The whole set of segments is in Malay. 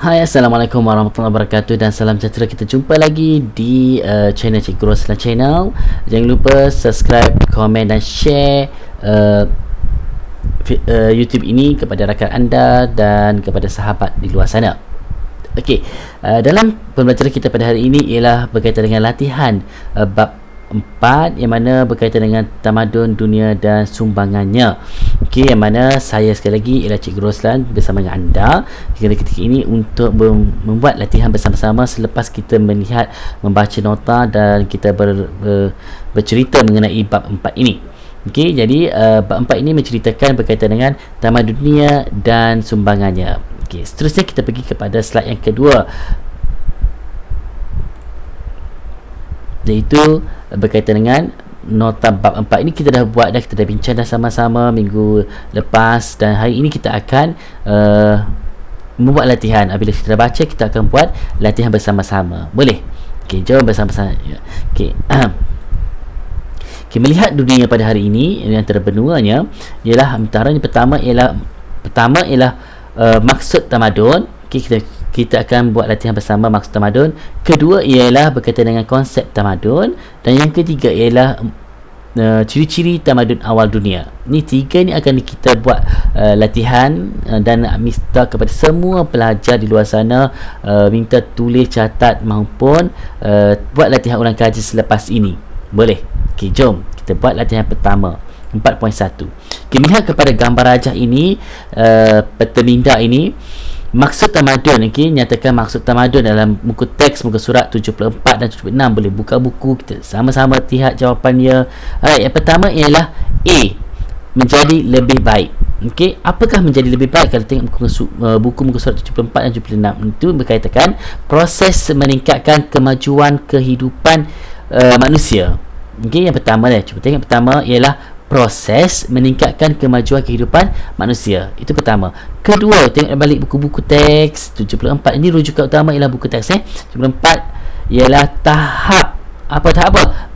Hai, Assalamualaikum warahmatullahi wabarakatuh dan salam sejahtera. Kita jumpa lagi di channel Cikgu Roslan Channel. Jangan lupa subscribe, komen dan share YouTube ini kepada rakan anda dan kepada sahabat di luar sana. Okey, dalam pembelajaran kita pada hari ini ialah berkaitan dengan latihan bab 4 yang mana berkaitan dengan tamadun dunia dan sumbangannya. Okey, yang mana saya sekali lagi ialah Cikgu Roslan bersama dengan anda ketika ini untuk membuat latihan bersama-sama selepas kita melihat membaca nota dan kita bercerita mengenai bab 4 ini. Okey, jadi bab 4 ini menceritakan berkaitan dengan tamadun dunia dan sumbangannya. Okey, seterusnya kita pergi kepada slide yang kedua, iaitu berkaitan dengan nota bab 4 ini. Kita dah buat dah, kita dah bincang dah sama-sama minggu lepas, dan hari ini kita akan membuat latihan. Apabila kita dah baca, kita akan buat latihan bersama-sama. Boleh? Okey, jom bersama-sama. Okey. Okay, melihat dunia pada hari ini yang terbenuanya ialah antara yang pertama ialah maksud tamadun. Okay, kita akan buat latihan bersama maksud tamadun. Kedua ialah berkaitan dengan konsep tamadun, dan yang ketiga ialah ciri-ciri tamadun awal dunia. Ni tiga ni akan kita buat latihan, dan minta kepada semua pelajar di luar sana minta tulis, catat maupun buat latihan ulang kaji selepas ini. Boleh? Okey, jom kita buat latihan pertama 4.1. Okay, melihat kepada gambar rajah ini, peta minda ini, maksud tamadun. Okay, nyatakan maksud tamadun dalam buku teks muka surat 74 dan 76. Boleh buka buku, kita sama-sama lihat jawapannya. Alright, yang pertama ialah A, menjadi lebih baik. Okey, apakah menjadi lebih baik? Kalau tengok buku muka surat 74 dan 76, itu berkaitan proses meningkatkan kemajuan kehidupan manusia. Okey, yang pertama dah, cuba tengok pertama ialah proses meningkatkan kemajuan kehidupan manusia. Itu pertama. Kedua, tengok balik buku-buku teks 74. Ini rujukan utama ialah buku teks 74 ialah tahap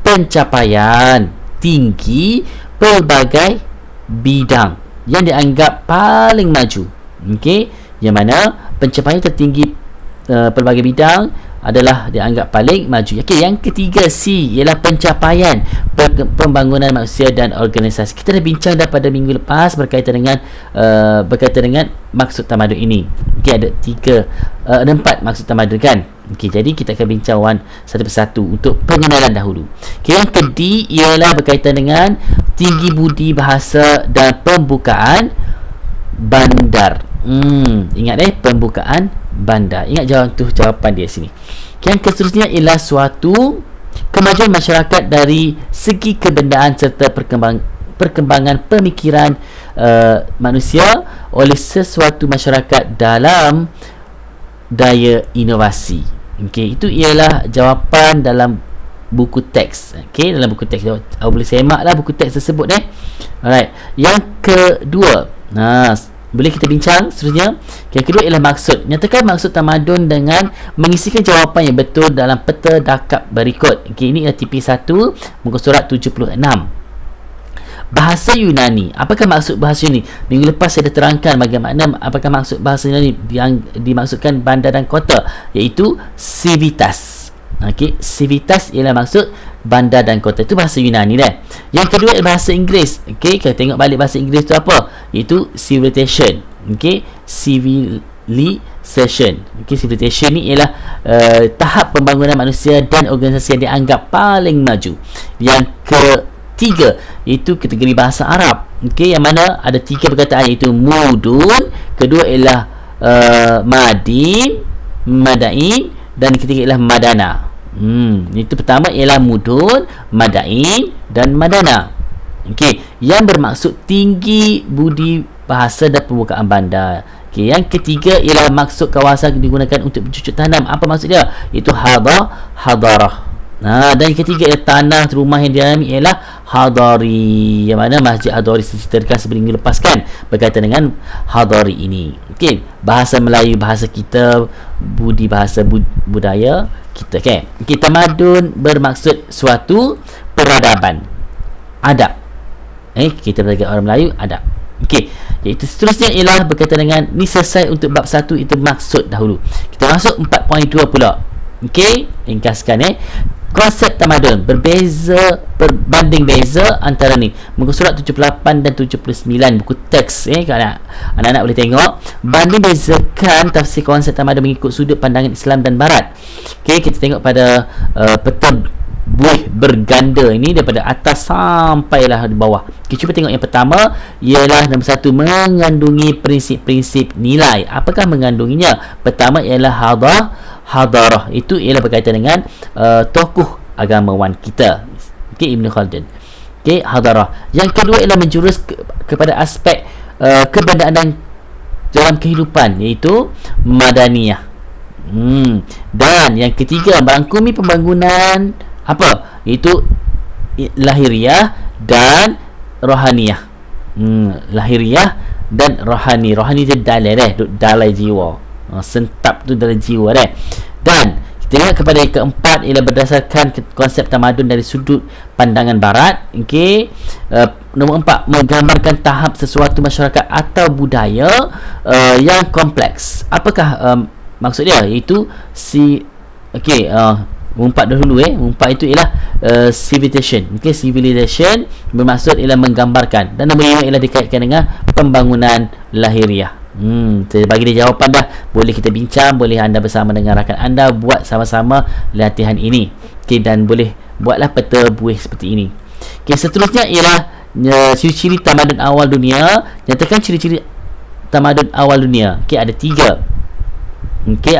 pencapaian tinggi pelbagai bidang yang dianggap paling maju. Okey, yang mana pencapaian tertinggi pelbagai bidang adalah dianggap paling maju. Okey, yang ketiga C ialah pencapaian pembangunan manusia dan organisasi. Kita dah bincang dah pada minggu lepas berkaitan dengan maksud tamadun ini. Okey, ada 4 maksud tamadun kan. Okey, jadi kita akan bincang satu persatu untuk pengenalan dahulu. Okey, yang kedua ialah berkaitan dengan tinggi budi bahasa dan pembukaan bandar. Ingat pembukaan bandar. Ingat jawapan dia sini. Yang seterusnya ialah suatu kemajuan masyarakat dari segi kebendaan serta perkembangan pemikiran manusia oleh sesuatu masyarakat dalam daya inovasi. Okey, itu ialah jawapan dalam buku teks. Okey, dalam buku teks boleh semaklah buku teks tersebut Alright. Yang kedua, boleh kita bincang seterusnya. Yang kedua ialah maksud. Nyatakan maksud tamadun dengan mengisikan jawapan yang betul dalam peta dakap berikut. Okay, ini adalah TP1 muka surat 76. Bahasa Yunani. Apakah maksud bahasa Yunani? Minggu lepas saya dah terangkan bagaimana apakah maksud bahasa Yunani yang dimaksudkan bandar dan kota, iaitu civitas. Okey, civitas ialah maksud bandar dan kota. Itu bahasa Yunani dah. Yang kedua ialah bahasa Inggeris. Okey, kita tengok balik bahasa Inggeris tu apa? Itu civilization. Okey, civilization. Okey, civilization ni ialah tahap pembangunan manusia dan organisasi yang dianggap paling maju. Yang ketiga itu kategori bahasa Arab. Okey, yang mana ada 3 perkataan, iaitu mudun, kedua ialah madin, madain, dan ketiga ialah madana. Itu pertama ialah mudun, madain dan madana. Okey, yang bermaksud tinggi budi bahasa dan pembukaan bandar. Okey, yang ketiga ialah maksud kawasan digunakan untuk bercucuk tanam. Apa maksud dia? Itu hadarah. Dan yang ketiga ialah tanah rumah yang dialami ialah hadari, yang mana Masjid Hadari diceritakan sebelum lepas kan berkaitan dengan hadari ini. Okey, bahasa Melayu, bahasa kita, budi bahasa budaya kita kan. Okey, tamadun bermaksud suatu peradaban, adab. Kita belajar orang Melayu, adab. Okey, iaitu seterusnya ialah berkaitan dengan ni selesai untuk bab 1, itu maksud dahulu. Kita masuk 4.2 pula. Okey, ringkaskan konsep tamadun berbeza, berbanding beza antara ni muka surat 78 dan 79 buku teks kalau anak-anak boleh tengok, banding bezakan tafsir konsep tamadun mengikut sudut pandangan Islam dan Barat. Okey, kita tengok pada peta buih berganda ini daripada atas sampailah di bawah. Kita cuba tengok yang pertama ialah nombor 1, mengandungi prinsip-prinsip nilai. Apakah mengandunginya? Pertama ialah hadarah. Itu ialah berkaitan dengan tokoh agamawan kita, Ibn Khaldun. Hadarah. Yang kedua ialah menjurus kepada aspek kebendaan dalam kehidupan, iaitu madaniyah. Dan yang ketiga merangkumi pembangunan iaitu lahiriah dan rohaniyah. Lahiriah dan rohani. Rohani dia dalai jiwa. Sentap tu dalam jiwa Dan kita lihat kepada yang keempat ialah berdasarkan konsep tamadun dari sudut pandangan Barat. Nombor 4, menggambarkan tahap sesuatu masyarakat atau budaya yang kompleks. Apakah maksud dia? Iaitu Umpat dahulu Umpat itu ialah civilization. Civilization bermaksud ialah menggambarkan. Dan nombor 5 ialah dikaitkan dengan pembangunan lahiriah. Saya bagi dia jawapan dah. Boleh kita bincang, boleh anda bersama dengan rakan anda buat sama-sama latihan ini. Dan boleh buatlah peta buih seperti ini. Seterusnya ialah ciri-ciri tamadun awal dunia. Nyatakan ciri-ciri tamadun awal dunia. Ada 3.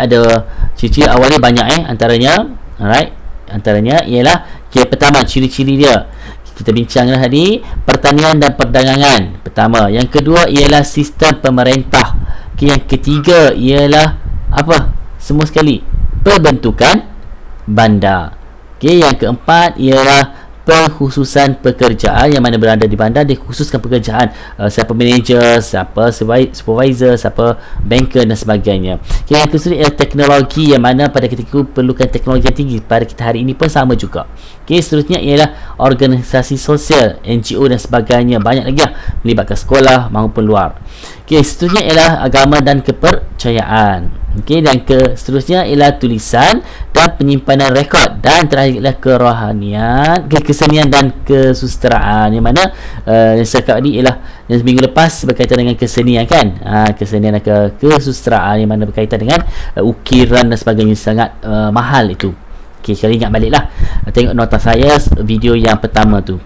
Ada ciri-ciri awalnya banyak antaranya. Alright. Antaranya ialah pertama, ciri-ciri dia kita bincanglah tadi, pertanian dan perdagangan pertama. Yang kedua ialah sistem pemerintah. Yang ketiga ialah semua sekali, pembentukan bandar. Yang keempat ialah pengkhususan pekerjaan, yang mana berada di bandar dikhususkan pekerjaan, siapa manager, siapa supervisor, siapa banker dan sebagainya. Yang ketiga ialah teknologi, yang mana pada ketika itu perlukan teknologi yang tinggi. Pada kita hari ini pun sama juga. Seterusnya ialah organisasi sosial, NGO dan sebagainya. Banyak lagi melibatkan sekolah maupun luar. Seterusnya ialah agama dan kepercayaan. Dan seterusnya ialah tulisan dan penyimpanan rekod. Dan terakhir ialah kerohanian, kesenian dan kesusteraan, yang mana yang saya cakap tadi ialah yang minggu lepas berkaitan dengan kesenian kesenian dan kesusteraan, yang mana berkaitan dengan ukiran dan sebagainya. Sangat mahal itu. Sekali ingat baliklah, tengok nota saya video yang pertama tu.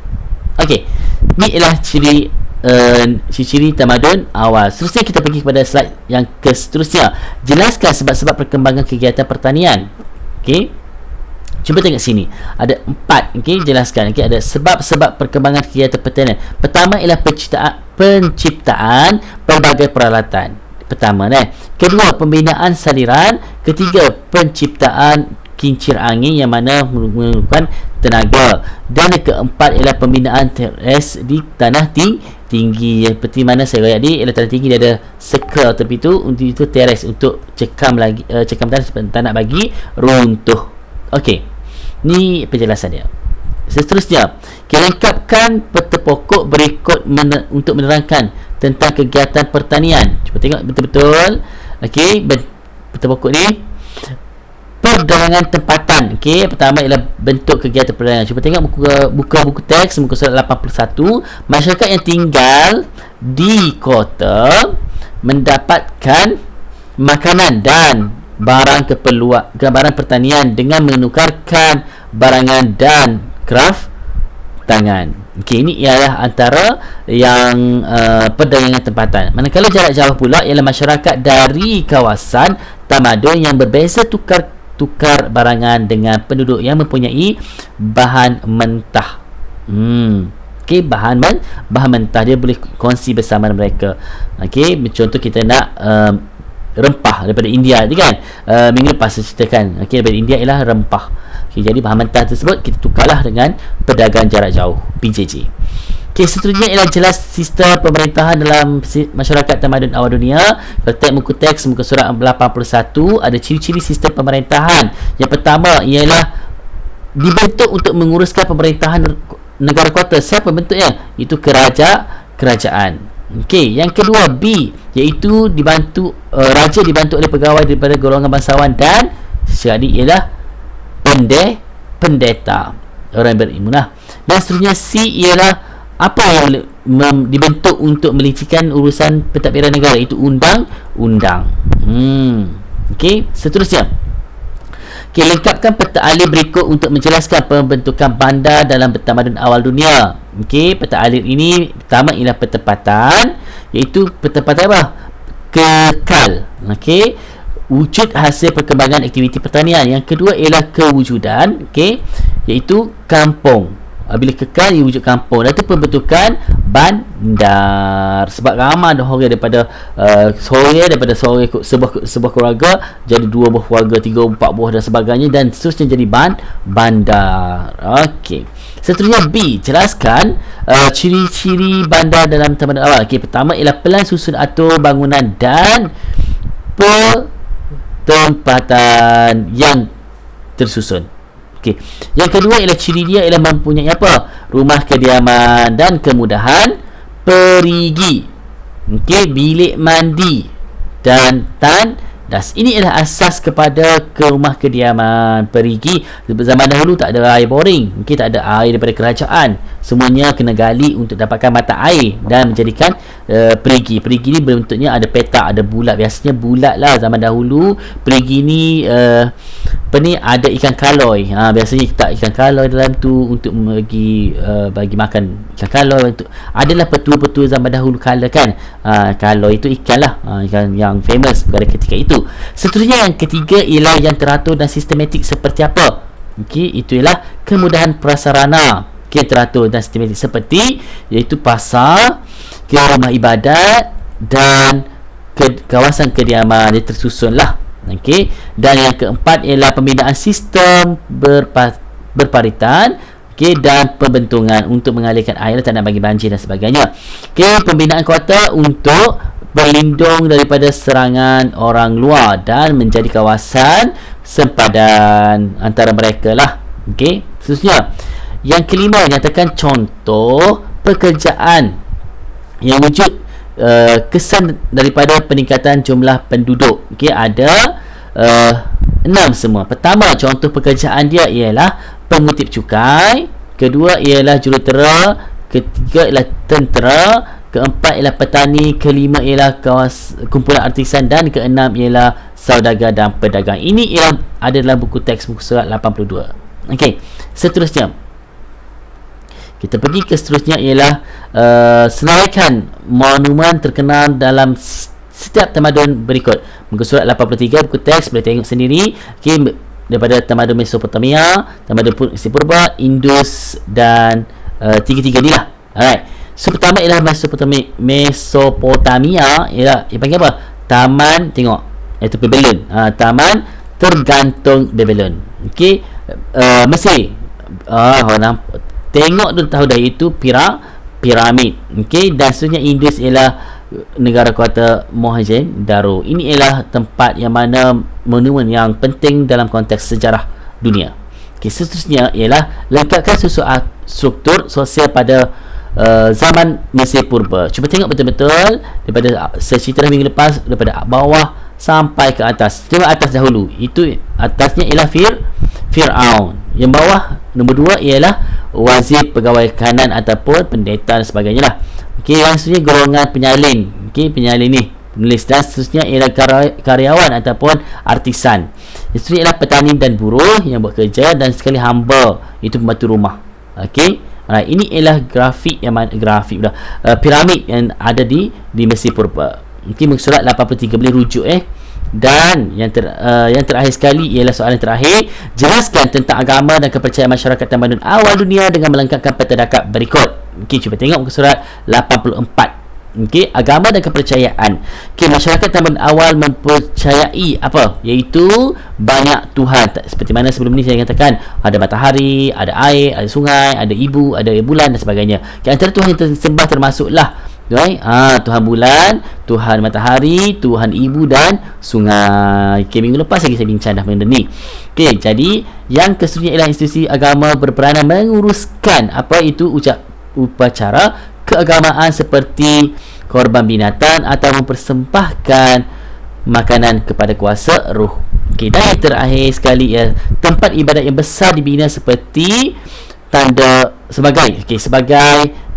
Ni ialah ciri-ciri tamadun awal. Seterusnya kita pergi kepada slide yang seterusnya. Jelaskan sebab-sebab perkembangan kegiatan pertanian. Cuba tengok sini. Ada 4. Jelaskan. Ada sebab-sebab perkembangan kegiatan pertanian. Pertama ialah penciptaan pelbagai peralatan. Pertama Kedua, pembinaan saliran. Ketiga, penciptaan kincir angin, yang mana memerlukan tenaga. Dan yang keempat ialah pembinaan teres di tanah tinggi. Yang seperti mana saya rakyat tadi, ialah tanah tinggi dia ada circle tepi tu, untuk itu teres untuk cekam tanah bagi runtuh. Ni penjelasan dia. Seterusnya, lengkapkan peta pokok berikut untuk menerangkan tentang kegiatan pertanian. Cuba tengok betul-betul. Peta pokok ni. Perdagangan tempatan. Pertama ialah bentuk kegiatan perdagangan. Cuba tengok buka buku teks muka surat 81. Masyarakat yang tinggal di kota mendapatkan makanan dan barang barang pertanian dengan menukarkan barangan dan kraft tangan. Ini ialah antara yang perdagangan tempatan. Manakala jarak jauh pula ialah masyarakat dari kawasan tamadun yang berbeza tukar barangan dengan penduduk yang mempunyai bahan mentah. Bahan mentah dia boleh kongsi bersama mereka. Contoh kita nak rempah daripada India ni minggu lepas saya ceritakan. Daripada India ialah rempah. Jadi bahan mentah tersebut kita tukarlah dengan pedagang jarak jauh, PJJ. Seterusnya ialah jelas sistem pemerintahan dalam masyarakat tamadun awal dunia. Muka teks muka surat 81. Ada ciri-ciri sistem pemerintahan. Yang pertama ialah dibentuk untuk menguruskan pemerintahan negara kuartal. Siapa bentuknya? Itu kerajaan. Okey, yang kedua B, iaitu dibantu raja dibantu oleh pegawai daripada golongan bangsawan dan secara adik ialah pendeta, orang berilmu lah. Dan seterusnya C ialah apa yang dibentuk untuk melincikan urusan pentadbiran negara, itu undang-undang. Okey, seterusnya. Okey, lengkapkan peta alif berikut untuk menjelaskan pembentukan bandar dalam tamadun awal dunia. Okey, peta alif ini pertama ialah pertempatan, iaitu pertempatan apa? Kekal. Okey, wujud hasil perkembangan aktiviti pertanian. Yang kedua ialah kewujudan, okey, iaitu kampung. Bila kekal ia wujud kampung. Dan itu pembentukan bandar. Sebab ramai dah orang daripada sebuah keluarga jadi 2 buah keluarga, 3, 4 buah dan sebagainya, dan seterusnya jadi bandar. Okey. Seterusnya B, jelaskan ciri-ciri bandar dalam tamadun awal. Okey, pertama ialah pelan susun atur bangunan dan pertempatan yang tersusun. Okey. Yang kedua ialah ciri dia ialah mempunyai apa? Rumah kediaman dan kemudahan perigi. Okey, bilik mandi dan tandas. Ini ialah asas kepada rumah kediaman perigi. Zaman dahulu tak ada air boring. Okey, tak ada air daripada kerajaan. Semuanya kena gali untuk dapatkan mata air dan menjadikan perigi. Perigi ni bentuknya ada petak, ada bulat. Biasanya bulat lah zaman dahulu. Perigi ni ada ikan kaloi. Biasanya kita ikan kaloi dalam tu untuk bagi makan ikan kaloi. Adalah petua-petua zaman dahulu kala kan. Kaloi itu ikan lah, ikan yang famous pada ketika itu. Seterusnya yang ketiga ialah yang teratur dan sistematik seperti apa? Okey, itu ialah kemudahan prasarana. Okey, teratur dan sistematik seperti iaitu pasar, rumah ibadat dan kawasan kediaman dia tersusun lah. Okey, dan yang keempat ialah pembinaan sistem berparitan, okey, dan pembentungan untuk mengalirkan air, tak nak bagi banjir dan sebagainya. Okey, pembinaan kuarter untuk berlindung daripada serangan orang luar dan menjadi kawasan sempadan antara mereka lah. Okey, seterusnya yang kelima, nyatakan contoh pekerjaan yang wujud kesan daripada peningkatan jumlah penduduk. Okey, ada 6 semua. Pertama, contoh pekerjaan dia ialah pengutip cukai. Kedua ialah jurutera. Ketiga ialah tentera. Keempat ialah petani. Kelima ialah kumpulan artisan. Dan keenam ialah saudagar dan pedagang. Ini ialah ada dalam buku teks buku surat 82. Okey, seterusnya kita pergi ke seterusnya ialah senaraikan monumen terkenal dalam setiap tamadun berikut. Muka surat 83 buku teks boleh tengok sendiri. Okay, daripada tamadun Mesopotamia, tamadun Purba, Indus dan tiga-tiga ni lah. Alright. So pertama ialah Mesopotamia ialah panggil apa? Taman, tengok, iaitu Babylon. Taman tergantung Babylon. Okey, Mesir. Tengok tu tahu dah, itu piramid. Okey, dan seterusnya Indus ialah negara kuarter Mohenjo-daro. Ini ialah tempat yang mana monumen yang penting dalam konteks sejarah dunia. Okey, seterusnya ialah lengkapkan struktur sosial pada zaman Mesir Purba. Cuba tengok betul-betul daripada secerita minggu lepas, daripada bawah sampai ke atas. Tengok atas dahulu. Itu atasnya ialah Fir'aun. Yang bawah nombor 2 ialah wazir, pegawai kanan ataupun pendeta dan sebagainya lah. Okey, yang seterusnya golongan penyalin. Okey, penyalin ni penulis, dan seterusnya ialah karyawan ataupun artisan. Yang seterusnya ialah petani dan buruh yang buat kerja, dan sekali hamba, itu pembantu rumah. Okey, ini ialah piramid yang ada di Mesir Purba. Okey, muka surat 83 boleh rujuk Dan yang terakhir sekali ialah soalan terakhir. Jelaskan tentang agama dan kepercayaan masyarakat tamadun awal dunia dengan melengkapkan peta dakap berikut. Okey, cuba tengok muka surat 84. Okey, agama dan kepercayaan. Okey, masyarakat tamadun awal mempercayai apa? Iaitu banyak Tuhan. Seperti mana sebelum ni saya katakan, ada matahari, ada air, ada sungai, ada ibu, ada bulan dan sebagainya. Okay, antara Tuhan yang tersembah termasuklah Tuhan bulan, Tuhan matahari, Tuhan ibu dan sungai. Okay, minggu lepas lagi saya bincang dah benda ni. Okay, jadi yang keseterusnya ialah institusi agama berperanan menguruskan apa itu upacara keagamaan seperti korban binatang atau mempersembahkan makanan kepada kuasa roh. Okey, dan yang terakhir sekali, tempat ibadat yang besar dibina seperti tanda sebagai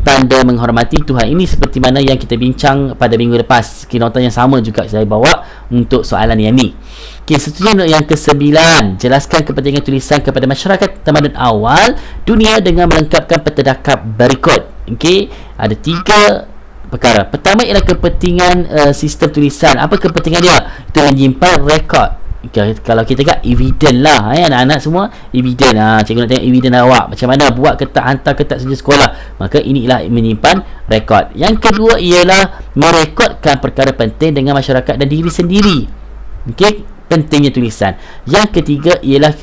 tanda menghormati Tuhan. Ini seperti mana yang kita bincang pada minggu lepas. Nota yang sama juga saya bawa untuk soalan yang ni. Okey, seterusnya yang ke-9, jelaskan kepentingan tulisan kepada masyarakat tamadun awal dunia dengan melengkapkan petadakab berikut. Okey, ada 3 perkara. Pertama ialah kepentingan sistem tulisan. Apa kepentingan dia? Itu menyimpan rekod. Okay, kalau kita kat evidence lah, anak-anak semua evidence. Cikgu nak tengok evidence awak macam mana buat ketak, hantar ketak sejak sekolah. Maka inilah menyimpan rekod. Yang kedua ialah merekodkan perkara penting dengan masyarakat dan diri sendiri. Okey, pentingnya tulisan. Yang ketiga ialah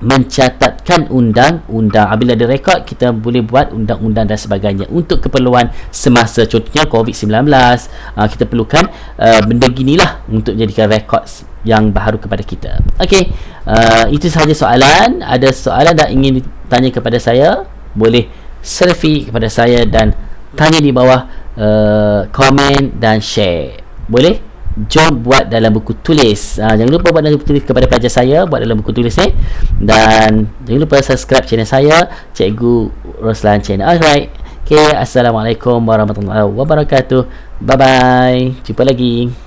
mencatatkan undang-undang. Apabila ada rekod, kita boleh buat undang-undang dan sebagainya untuk keperluan semasa. Contohnya COVID-19, kita perlukan benda ginilah untuk jadikan rekod yang baru kepada kita. Okey, itu sahaja soalan. Ada soalan yang ingin tanya kepada saya, boleh selfie kepada saya dan tanya di bawah, komen dan share. Boleh? Jom buat dalam buku tulis. Jangan lupa buat dalam buku tulis kepada pelajar saya, buat dalam buku tulis ni. Dan jangan lupa subscribe channel saya, Cikgu Roslan Channel. Alright. Okay, Assalamualaikum warahmatullahi wabarakatuh. Bye bye. Jumpa lagi.